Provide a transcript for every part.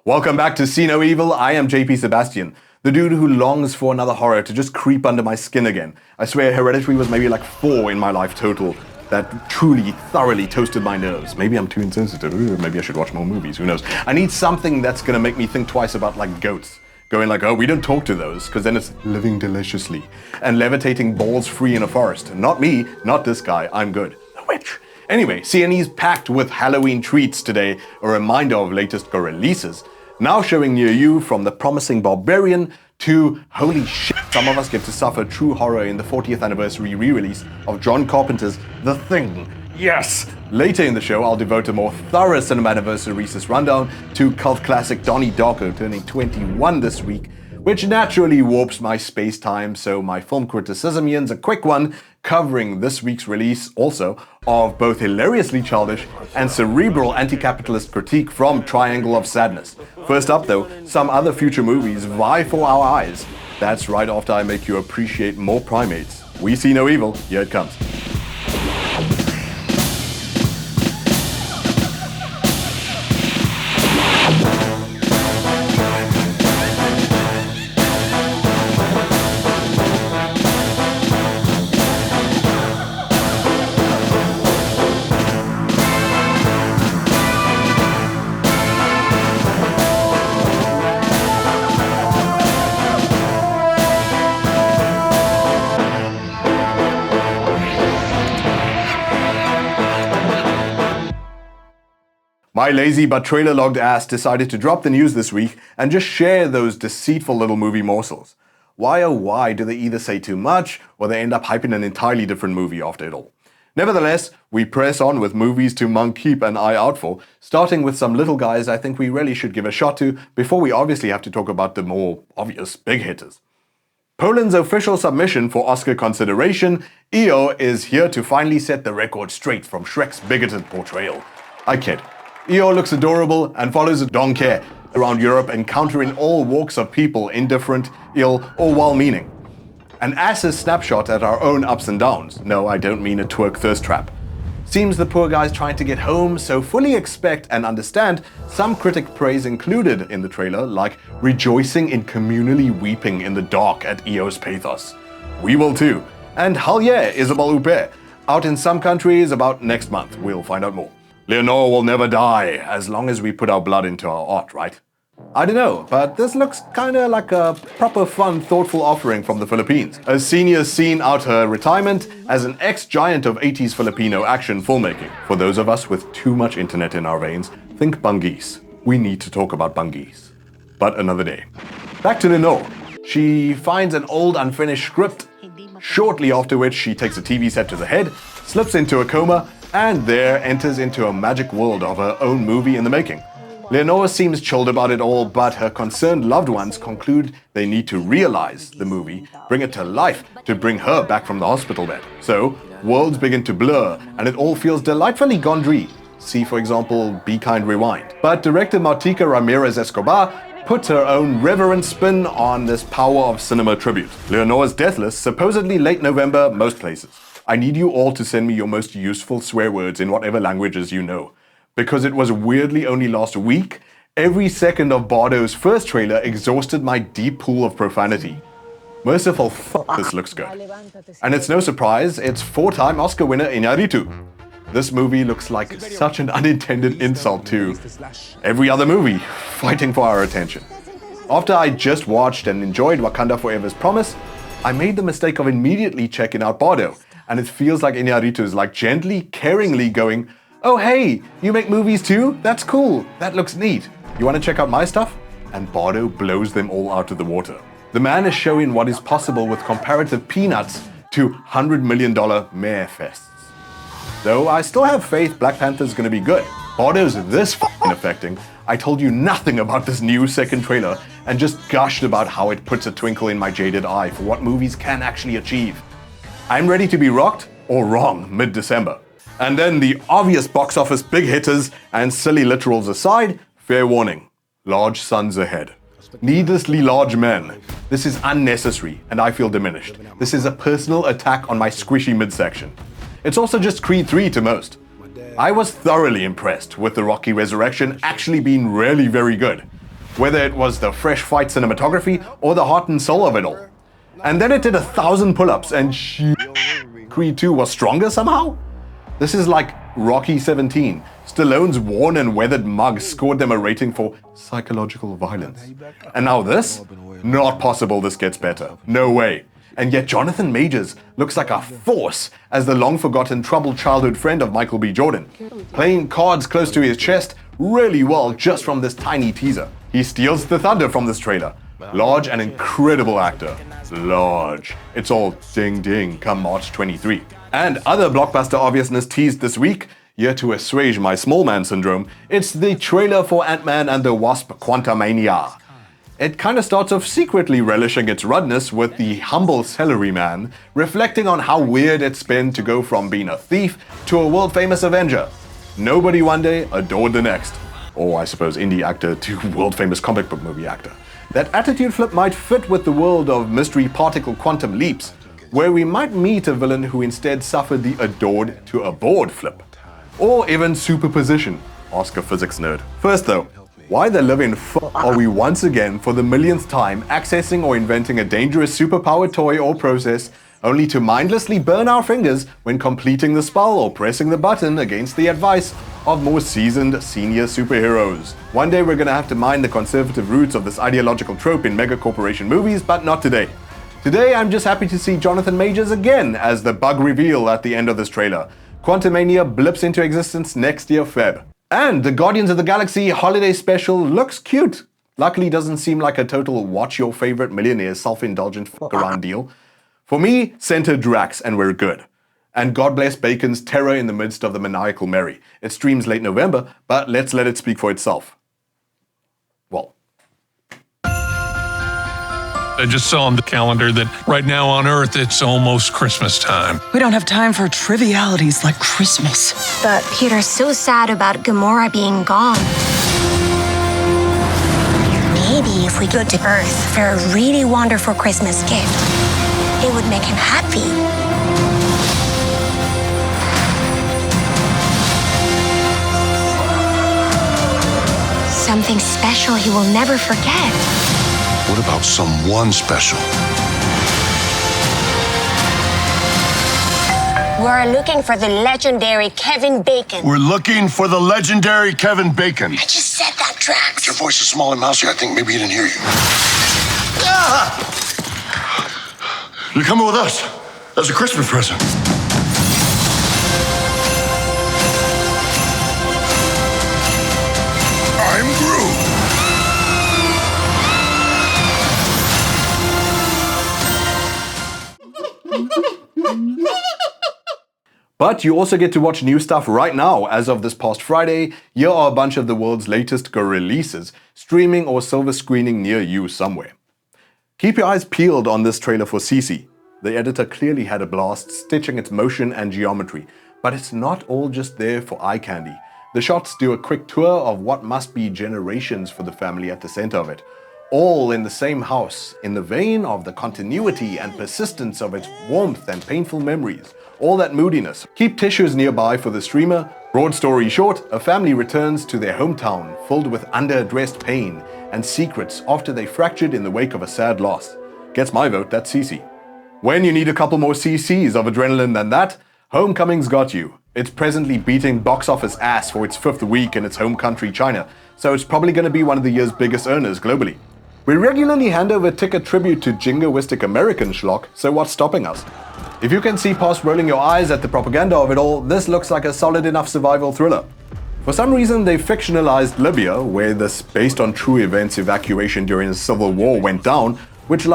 Welcome back to See No Evil. I am JP Sebastian, the dude who longs for another horror to just creep under my skin again. I swear Hereditary was maybe like 4 in my life total that truly, thoroughly toasted my nerves. Maybe I'm too insensitive. Maybe I should watch more movies. Who knows? I need something that's gonna make me think twice about like goats. Going like, oh, we don't talk to those, because then it's living deliciously and levitating balls free in a forest. Not me, not this guy. I'm good. The witch. Anyway, CNE's packed with Halloween treats today, a reminder of latest go releases. Now showing near you, from the promising Barbarian to holy shit, some of us get to suffer true horror in the 40th anniversary re-release of John Carpenter's The Thing. Yes! Later in the show, I'll devote a more thorough Cinem-Anniversary recess rundown to cult classic DONNIE DARKO turning 21 this week, which naturally warps my space-time, so my film criticism-ian's a quick one, covering this week's release also of both hilariously childish and cerebral anti-capitalist critique from Triangle of Sadness. First up though, some other future movies vie for our eyes. That's right after I make you appreciate more primates. We see no evil, here it comes. My lazy but trailer-logged ass decided to drop the news this week and just share those deceitful little movie morsels. Why oh why do they either say too much or they end up hyping an entirely different movie after it all? Nevertheless, we press on with movies to keep an eye out for, starting with some little guys I think we really should give a shot to before we obviously have to talk about the more obvious big hitters. Poland's official submission for Oscar consideration, EO is here to finally set the record straight from Shrek's bigoted portrayal. I kid. EO looks adorable and follows a donkey around Europe, encountering all walks of people, indifferent, ill, or well-meaning. An ass's snapshot at our own ups and downs. No, I don't mean a twerk thirst trap. Seems the poor guy's trying to get home, so fully expect and understand some critic praise included in the trailer, like rejoicing in communally weeping in the dark at EO's pathos. We will too. And hell yeah, Isabelle Huppert. Out in some countries about next month. We'll find out more. Leonore will never die, as long as we put our blood into our art, right? I don't know, but this looks kinda like a proper fun, thoughtful offering from the Philippines. A senior seen out her retirement as an ex-giant of 80s Filipino action filmmaking. For those of us with too much internet in our veins, think Bungees. We need to talk about Bungees. But another day. Back to Leonore. She finds an old unfinished script, shortly after which she takes a TV set to the head, slips into a coma, and there enters into a magic world of her own movie in the making. Leonore seems chilled about it all, but her concerned loved ones conclude they need to realize the movie, bring it to life to bring her back from the hospital bed. So, worlds begin to blur, and it all feels delightfully Gondry. See, for example, Be Kind Rewind. But director Martika Ramirez Escobar puts her own reverent spin on this power of cinema tribute. Leonore's deathless, supposedly late November, most places. I need you all to send me your most useful swear words in whatever languages you know. Because it was weirdly only last week, every second of Bardo's first trailer exhausted my deep pool of profanity. Merciful this looks good. And it's no surprise, it's 4-time Oscar winner Iñárritu. This movie looks like such an unintended insult to every other movie fighting for our attention. After I just watched and enjoyed Wakanda Forever's promise, I made the mistake of immediately checking out Bardo. And it feels like Iñárritu is like gently, caringly going, oh hey, you make movies too? That's cool, that looks neat. You wanna check out my stuff? And Bardo blows them all out of the water. The man is showing what is possible with comparative peanuts to $100 million mare fests. Though I still have faith Black Panther's gonna be good. Bardo's this f***ing affecting. I told you nothing about this new second trailer and just gushed about how it puts a twinkle in my jaded eye for what movies can actually achieve. I'm ready to be rocked or wrong mid-December. And then the obvious box office big hitters and silly literals aside, fair warning, large sons ahead. Needlessly large men. This is unnecessary and I feel diminished. This is a personal attack on my squishy midsection. It's also just Creed 3 to most. I was thoroughly impressed with the Rocky Resurrection actually being really very good. whether it was the fresh fight cinematography or the heart and soul of it all. And then it did 1,000 pull-ups and Creed 2 was stronger somehow? This is like Rocky 17. Stallone's worn and weathered mug scored them a rating for psychological violence. And now this? Not possible this gets better. No way. And yet Jonathan Majors looks like a force as the long-forgotten troubled childhood friend of Michael B. Jordan, playing cards close to his chest really well just from this tiny teaser. He steals the thunder from this trailer. Large and incredible actor. Large. It's all ding ding come March 23. And other blockbuster obviousness teased this week, here to assuage my small man syndrome, it's the trailer for Ant-Man and the Wasp: Quantumania. It kinda starts off secretly relishing its ruddness with the humble celery man, reflecting on how weird it's been to go from being a thief to a world-famous Avenger. Nobody one day adored the next. Or I suppose indie actor to world-famous comic book movie actor. That attitude flip might fit with the world of mystery particle quantum leaps, where we might meet a villain who instead suffered the adored to aboard flip. Or even superposition, ask a physics nerd. First though, why the living are we once again for the millionth time accessing or inventing a dangerous superpowered toy or process only to mindlessly burn our fingers when completing the spell or pressing the button against the advice of more seasoned senior superheroes? One day we're gonna have to mind the conservative roots of this ideological trope in mega corporation movies, but not today. Today I'm just happy to see Jonathan Majors again as the bug reveal at the end of this trailer. Quantumania blips into existence next year Feb. And the Guardians of the Galaxy holiday special looks cute. Luckily doesn't seem like a total watch your favorite millionaire self-indulgent fuck-around deal. For me, center Drax and we're good. And God bless Bacon's terror in the midst of the maniacal merry. It streams late November, but let's let it speak for itself. Well. I just saw on the calendar that right now on Earth it's almost Christmas time. We don't have time for trivialities like Christmas. But Peter's so sad about Gamora being gone. Maybe if we go to Earth for a really wonderful Christmas gift, it would make him happy. Something special he will never forget. What about someone special? We're looking for the legendary Kevin Bacon. We're looking for the legendary Kevin Bacon. I just said that, Drax. Your voice is small and mousy. I think maybe he didn't hear you. Ah! You're coming with us as a Christmas present. I'm Groot. But you also get to watch new stuff right now. As of this past Friday, here are a bunch of the world's latest go-releases, streaming or silver screening near you somewhere. Keep your eyes peeled on this trailer for Cece. The editor clearly had a blast stitching its motion and geometry, but it's not all just there for eye candy. The shots do a quick tour of what must be generations for the family at the center of it. All in the same house, in the vein of the continuity and persistence of its warmth and painful memories. All that moodiness. Keep tissues nearby for the streamer. Broad story short, a family returns to their hometown filled with under-addressed pain and secrets after they fractured in the wake of a sad loss. Gets my vote, that's Cece. When you need a couple more cc's of adrenaline than that, Homecoming's got you. It's presently beating box office ass for its 5th week in its home country, China, so it's probably going to be one of the year's biggest earners globally. We regularly hand over ticket tribute to jingoistic American schlock, so what's stopping us? If you can see past rolling your eyes at the propaganda of it all, this looks like a solid enough survival thriller. For some reason, they fictionalized Libya, where this based on true events evacuation during the Civil War went down, which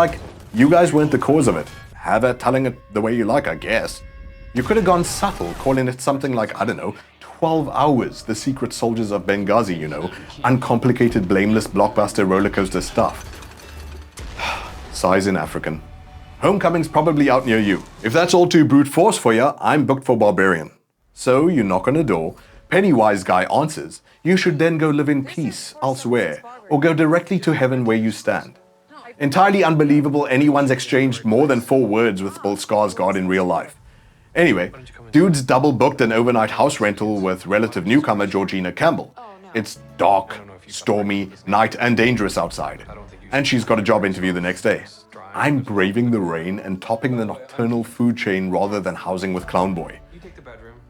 you guys weren't the cause of it. Have at telling it the way you like, I guess. You could have gone subtle, calling it something like, I don't know, 12 Hours, The Secret Soldiers of Benghazi, you know, uncomplicated, blameless blockbuster rollercoaster stuff. Sighs in African. Homecoming's probably out near you. If that's all too brute force for you, I'm booked for Barbarian. So you knock on a door, Pennywise guy answers, you should then go live in peace elsewhere, or go directly to heaven where you stand. Entirely unbelievable anyone's exchanged more than 4 words with Bill Skarsgård in real life. Anyway, dude's double booked an overnight house rental with relative newcomer Georgina Campbell. It's dark, stormy, night and dangerous outside. And she's got a job interview the next day. I'm braving the rain and topping the nocturnal food chain rather than housing with Clown Boy.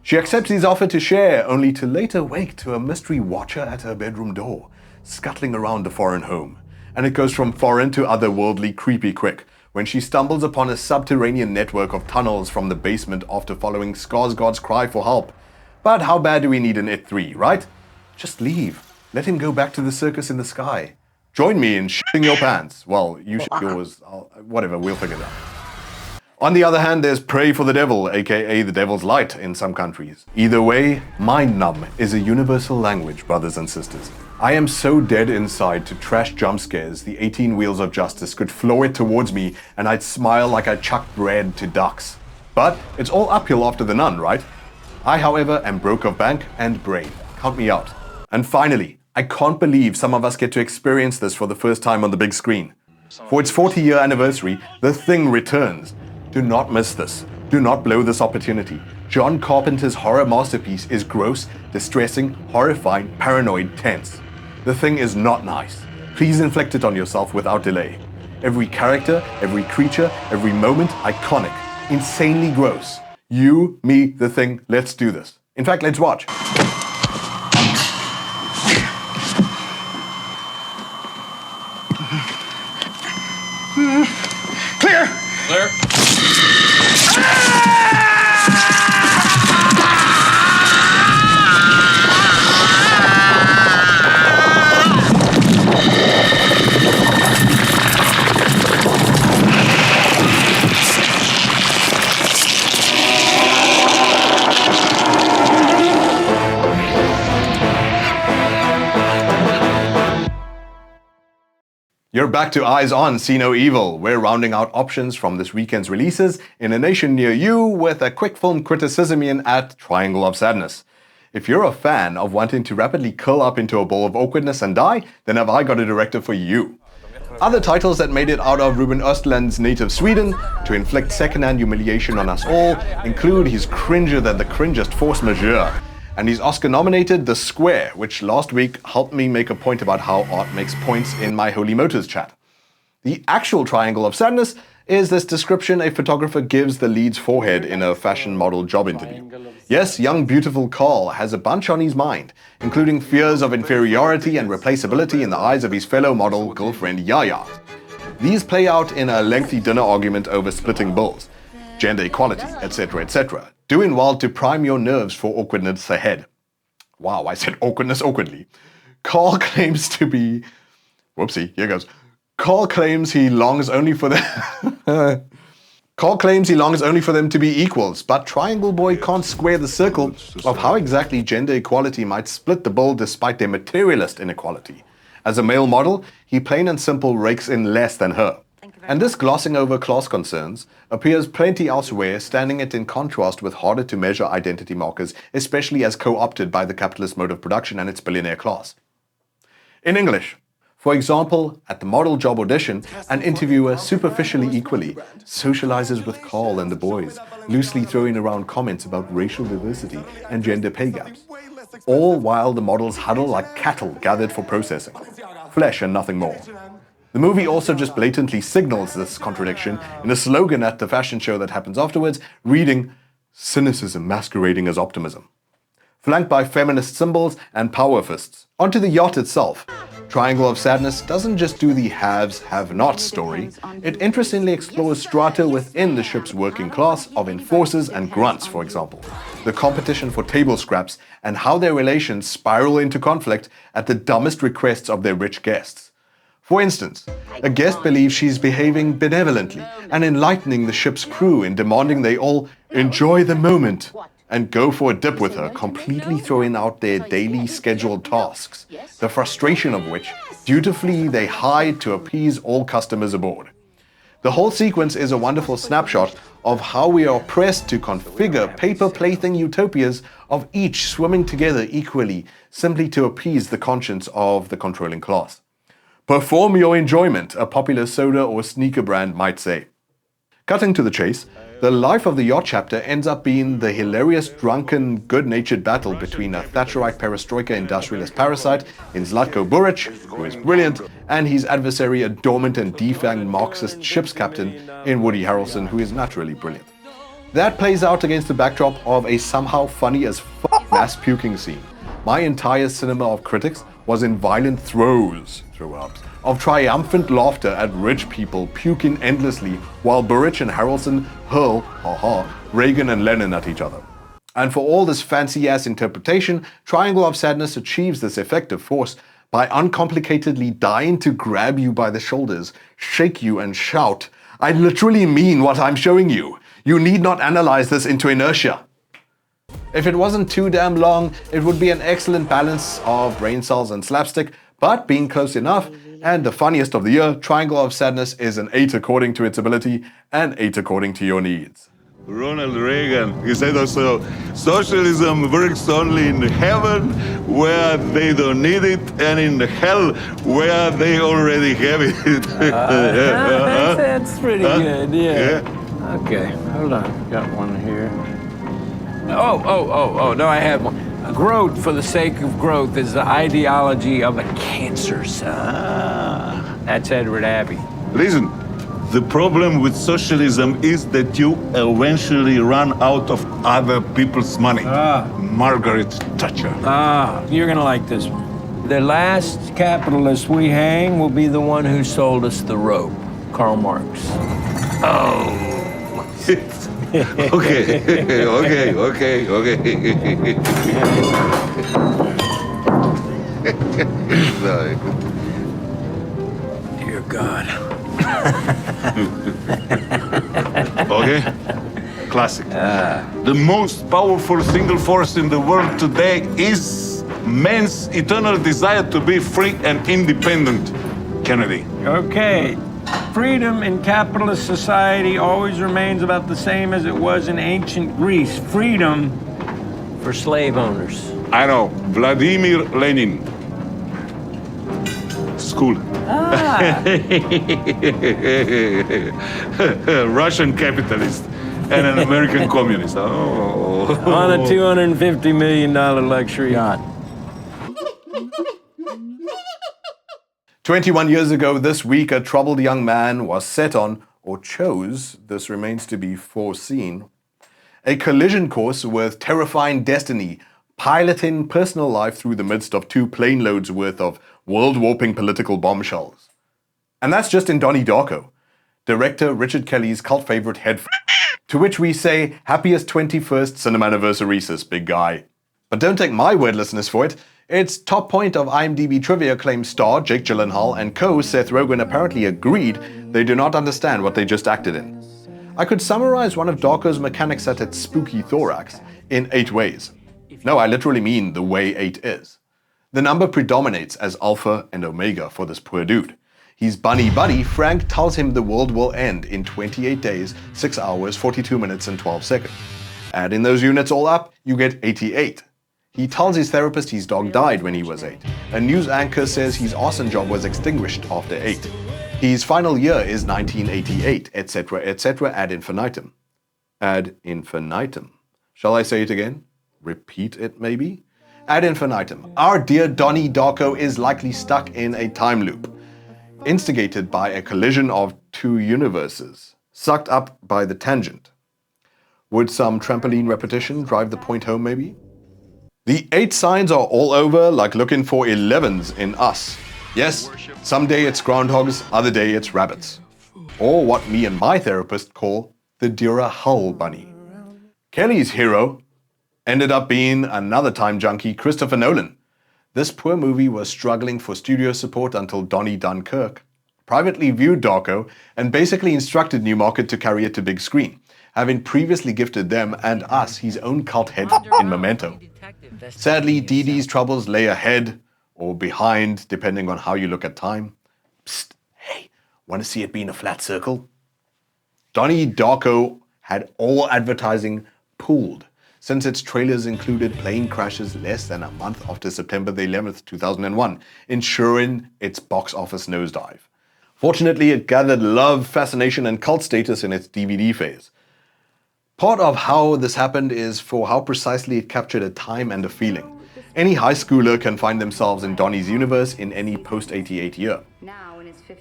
She accepts his offer to share, only to later wake to a mystery watcher at her bedroom door, scuttling around the foreign home. And it goes from foreign to otherworldly creepy quick, when she stumbles upon a subterranean network of tunnels from the basement after following Skarsgård's cry for help. But how bad do we need an It 3, right? Just leave. Let him go back to the circus in the sky. Join me in shitting your pants. Well, you shit yours. Whatever, we'll figure it out. On the other hand, there's Pray for the Devil, aka the Devil's Light in some countries. Either way, mind numb is a universal language, brothers and sisters. I am so dead inside to trash jump scares, the 18 wheels of justice could flow it towards me and I'd smile like I chucked bread to ducks. But it's all uphill after the Nun, right? I, however, am broke of bank and brain. Count me out. And finally, I can't believe some of us get to experience this for the first time on the big screen. For its 40-year anniversary, The Thing returns. Do not miss this. Do not blow this opportunity. John Carpenter's horror masterpiece is gross, distressing, horrifying, paranoid, tense. The Thing is not nice. Please inflict it on yourself without delay. Every character, every creature, every moment, iconic, insanely gross. You, me, The Thing, let's do this. In fact, let's watch. Clear! Clear. You're back to Eyes on See No Evil. We're rounding out options from this weekend's releases in a nation near you with a quick film criticism at Triangle of Sadness. If you're a fan of wanting to rapidly curl up into a ball of awkwardness and die, then have I got a director for you. Other titles that made it out of Ruben Östlund's native Sweden to inflict second-hand humiliation on us all include his cringer than the cringest force majeure, and he's Oscar-nominated The Square, which last week helped me make a point about how art makes points in my Holy Motors chat. The actual Triangle of Sadness is this description a photographer gives the lead's forehead in a fashion model job interview. Yes, young beautiful Karl has a bunch on his mind, including fears of inferiority and replaceability in the eyes of his fellow model girlfriend Yaya. These play out in a lengthy dinner argument over splitting bills, gender equality, etc., doing well to prime your nerves for awkwardness ahead. Wow, I said awkwardness awkwardly. Karl claims to be... Whoopsie, here goes. Karl claims he longs only for them... Karl claims he longs only for them to be equals, but Triangle Boy can't square the circle of how exactly gender equality might split the bill despite their materialist inequality. As a male model, he plain and simple rakes in less than her. And this glossing over class concerns appears plenty elsewhere, standing it in contrast with harder to measure identity markers, especially as co-opted by the capitalist mode of production and its billionaire class. In English, for example, at the model job audition, an interviewer superficially equally socializes with Karl and the boys, loosely throwing around comments about racial diversity and gender pay gaps. All while the models huddle like cattle gathered for processing. Flesh and nothing more. The movie also just blatantly signals this contradiction in a slogan at the fashion show that happens afterwards, reading, "Cynicism masquerading as optimism." Flanked by feminist symbols and power fists. Onto the yacht itself. Triangle of Sadness doesn't just do the haves, have-nots story, it interestingly explores strata within the ship's working class of enforcers and grunts, for example. The competition for table scraps and how their relations spiral into conflict at the dumbest requests of their rich guests. For instance, a guest believes she's behaving benevolently and enlightening the ship's crew in demanding they all enjoy the moment and go for a dip with her, completely throwing out their daily scheduled tasks, the frustration of which dutifully they hide to appease all customers aboard. The whole sequence is a wonderful snapshot of how we are pressed to configure paper plaything utopias of each swimming together equally, simply to appease the conscience of the controlling class. Perform your enjoyment, a popular soda or sneaker brand might say. Cutting to the chase, The life of the yacht chapter ends up being the hilarious, drunken, good-natured battle between a Thatcherite perestroika industrialist parasite in Zlatko Burić, who is brilliant, and his adversary, a dormant and defanged Marxist ship's captain in Woody Harrelson, who is naturally brilliant. That plays out against the backdrop of a somehow funny as f*** mass puking scene. My entire cinema of critics was in violent throw-ups, of triumphant laughter at rich people puking endlessly while Burić and Harrelson hurl, Reagan and Lenin at each other. And for all this fancy-ass interpretation, Triangle of Sadness achieves this effective force by uncomplicatedly dying to grab you by the shoulders, shake you and shout, "I literally mean what I'm showing you. You need not analyze this into inertia." If it wasn't too damn long, it would be an excellent balance of brain cells and slapstick, but being close enough, and the funniest of the year, Triangle of Sadness is an 8 according to its ability and 8 according to your needs. Ronald Reagan, he said also, socialism works only in heaven where they don't need it and in hell where they already have it. That's pretty good, yeah. Okay, hold on, got one here. Oh, no, I have one. Growth for the sake of growth is the ideology of a cancer cell. That's Edward Abbey. Listen, the problem with socialism is that you eventually run out of other people's money. Margaret Thatcher. You're gonna like this one. The last capitalist we hang will be the one who sold us the rope, Karl Marx. Oh. Okay. Dear God. Okay? Classic. The most powerful single force in the world today is man's eternal desire to be free and independent. Kennedy. Okay. Freedom in capitalist society always remains about the same as it was in ancient Greece. Freedom for slave owners. I know. Vladimir Lenin. School. Russian capitalist and an American communist. Oh. On a $250 million luxury yacht. 21 years ago this week, a troubled young man was set on, or chose, this remains to be foreseen, a collision course with terrifying destiny, piloting personal life through the midst of 2 plane loads worth of world-warping political bombshells. And that's just in Donnie Darko, director Richard Kelly's cult favorite to which we say, happiest 21st Cine-Anniversary, sis big guy. But don't take my wordlessness for it. Its top point of IMDb trivia claims star Jake Gyllenhaal and co-Seth Rogen apparently agreed they do not understand what they just acted in. I could summarize one of Darko's mechanics at its spooky thorax in 8 ways. No, I literally mean the way 8 is. The number predominates as alpha and omega for this poor dude. His bunny buddy, Frank, tells him the world will end in 28 days, 6 hours, 42 minutes and 12 seconds. Add in those units all up, you get 88. He tells his therapist his dog died when he was 8. A news anchor says his arson job was extinguished after 8. His final year is 1988, etc., etc., ad infinitum. Ad infinitum. Shall I say it again? Repeat it, maybe? Ad infinitum. Our dear Donnie Darko is likely stuck in a time loop, instigated by a collision of 2 universes, sucked up by the tangent. Would some trampoline repetition drive the point home, maybe? The 8 signs are all over, like looking for 11s in Us. Yes, someday it's groundhogs, other day it's rabbits. Or what me and my therapist call the Hull bunny. Kelly's hero ended up being another time junkie, Christopher Nolan. This poor movie was struggling for studio support until Donnie Dunkirk privately viewed Darko and basically instructed Newmarket to carry it to big screen, having previously gifted them and us his own cult head in Memento. Sadly, Dee Dee's troubles lay ahead or behind, depending on how you look at time. Psst, hey, want to see it be in a flat circle? Donnie Darko had all advertising pulled, since its trailers included plane crashes less than a month after September the 11th, 2001, ensuring its box office nosedive. Fortunately, it gathered love, fascination, and cult status in its DVD phase. Part of how this happened is for how precisely it captured a time and a feeling. Any high schooler can find themselves in Donnie's universe in any post-88 year.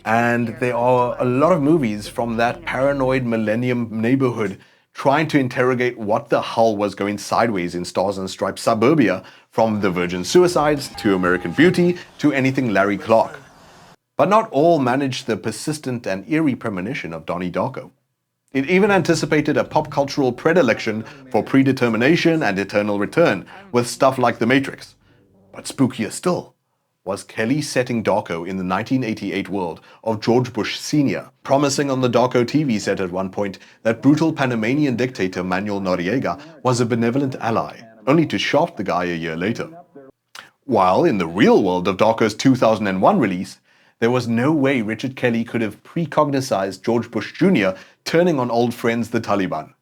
And there are a lot of movies from that paranoid millennium neighborhood trying to interrogate what the hell was going sideways in Stars and Stripes suburbia, from The Virgin Suicides to American Beauty to anything Larry Clark. But not all managed the persistent and eerie premonition of Donnie Darko. It even anticipated a pop cultural predilection for predetermination and eternal return, with stuff like The Matrix. But spookier still was Kelly setting Darko in the 1988 world of George Bush Sr., promising on the Darko TV set at one point that brutal Panamanian dictator Manuel Noriega was a benevolent ally, only to shaft the guy a year later. While in the real world of Darko's 2001 release, there was no way Richard Kelly could have precognized George Bush Jr. turning on old friends the Taliban.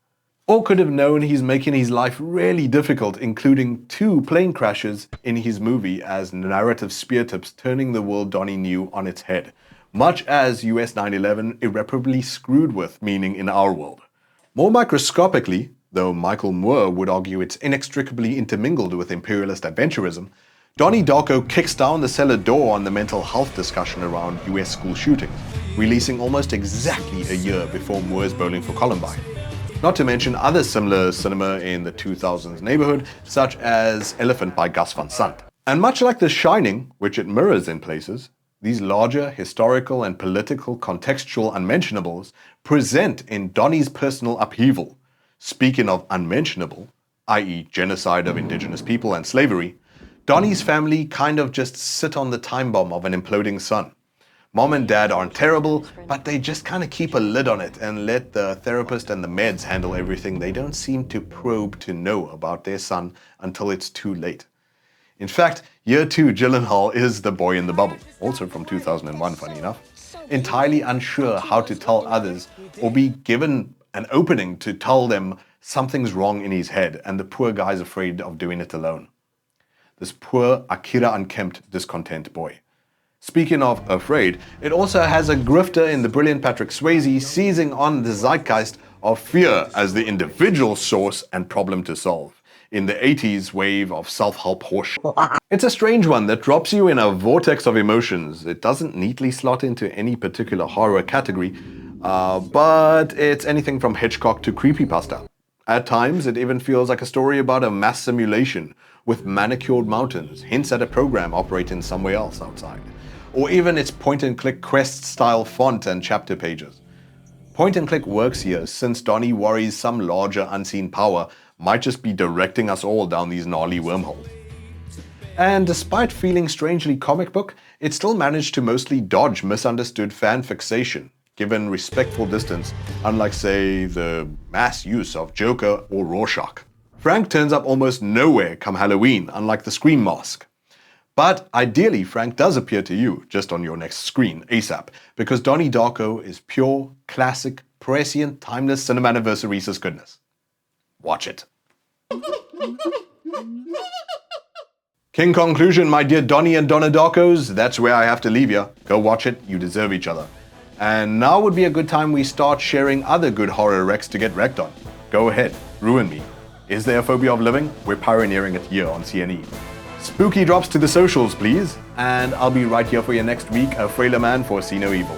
Or could have known he's making his life really difficult, including 2 plane crashes in his movie as narrative spear tips turning the world Donnie knew on its head, much as US 9/11 irreparably screwed with meaning in our world. More microscopically, though Michael Moore would argue it's inextricably intermingled with imperialist adventurism, Donnie Darko kicks down the cellar door on the mental health discussion around US school shootings, releasing almost exactly a year before Moore's Bowling for Columbine. Not to mention other similar cinema in the 2000s neighborhood, such as Elephant by Gus Van Sant. And much like The Shining, which it mirrors in places, these larger historical and political contextual unmentionables present in Donnie's personal upheaval. Speaking of unmentionable, i.e. genocide of indigenous people and slavery, Donnie's family kind of just sit on the time bomb of an imploding sun. Mom and dad aren't terrible, but they just kind of keep a lid on it and let the therapist and the meds handle everything. They don't seem to probe to know about their son until it's too late. In fact, year 2 Gyllenhaal is the boy in the bubble, also from 2001, funny enough, entirely unsure how to tell others or be given an opening to tell them something's wrong in his head, and the poor guy's afraid of doing it alone. This poor, Akira unkempt, discontent boy. Speaking of afraid, it also has a grifter in the brilliant Patrick Swayze seizing on the zeitgeist of fear as the individual source and problem to solve, in the 80s wave of self-help horseshit. It's a strange one that drops you in a vortex of emotions. It doesn't neatly slot into any particular horror category, but it's anything from Hitchcock to creepypasta. At times, it even feels like a story about a mass simulation with manicured mountains, hints at a program operating somewhere else outside. Or even its point-and-click quest-style font and chapter pages. Point-and-click works here since Donnie worries some larger unseen power might just be directing us all down these gnarly wormholes. And despite feeling strangely comic book, it still managed to mostly dodge misunderstood fan fixation, given respectful distance, unlike, say, the mass use of Joker or Rorschach. Frank turns up almost nowhere come Halloween, unlike the Scream mask. But ideally, Frank does appear to you just on your next screen, ASAP, because Donnie Darko is pure, classic, prescient, timeless Cine-Anniversary goodness. Watch it. King conclusion, my dear Donnie and Donna Darkos, that's where I have to leave you. Go watch it, you deserve each other. And now would be a good time we start sharing other good horror recs to get wrecked on. Go ahead, ruin me. Is there a phobia of living? We're pioneering it here on CNE. Spooky drops to the socials, please. And I'll be right here for you next week, a frailer man for See No Evil.